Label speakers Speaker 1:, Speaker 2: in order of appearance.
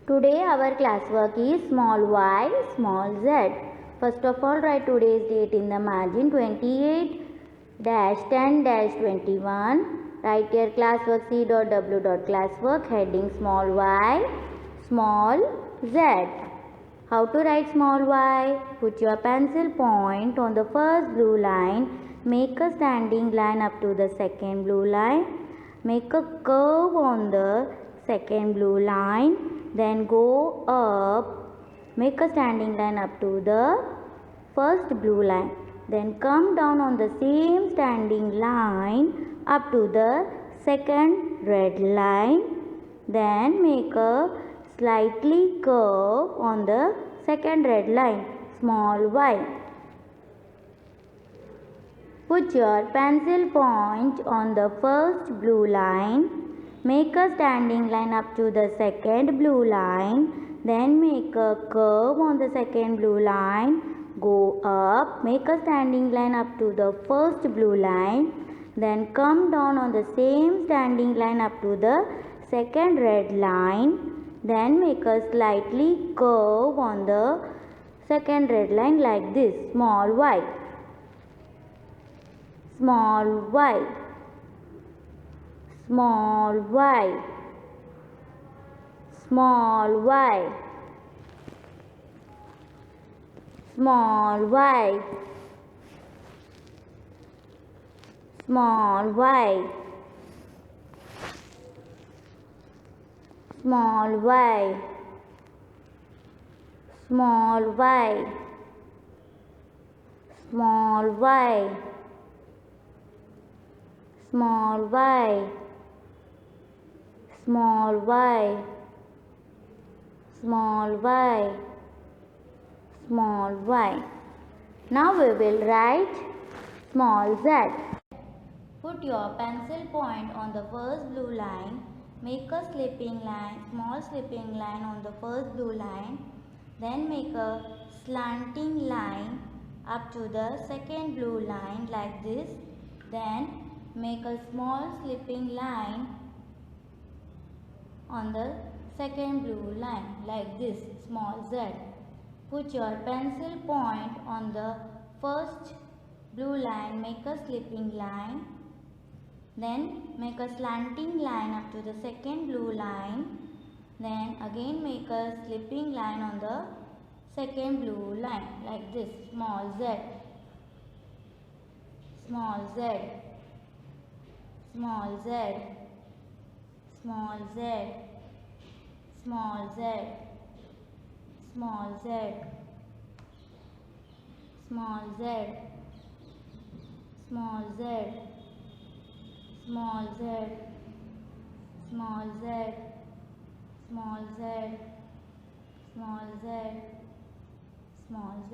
Speaker 1: Today our classwork is small y, small z. First of all, write today's date in the margin 28-10-21. Write your classwork c.w.classwork heading small y, small z. How to write small y? Put your pencil point on the first blue line. Make a standing line up to the second blue line. Make a curve on the second blue line. Then go up. Make a standing line up to the first blue line. Then come down on the same standing line up to the second red line. Then make a slightly curve on the second red line, small y. Put your pencil point on the first blue line. Make a standing line up to the second blue line. Then make a curve on the second blue line. Go up. Make a standing line up to the first blue line. Then come down on the same standing line up to the second red line. Then make a slightly curve on the second red line like this, small y. Small y. Small y. Small y. Small y. Small y. Small y. Small y. Small y. Small y. Small y. Small y. Small y. Now we will write small z. Put your pencil point on the first blue line. Make a slipping line, small slipping line on the first blue line. Then make a slanting line up to the second blue line like this. Then make a small slipping line on the second blue line like this, small z. Put your pencil point on the first blue line, make a slipping line. Then make a slanting line up to the second blue line. Then again make a slipping line on the second blue line like this, small z. Small z. Small z. Small z. Small z. Small z. Small z. Small z. Small z. Small z. Small z. Small z. Small z.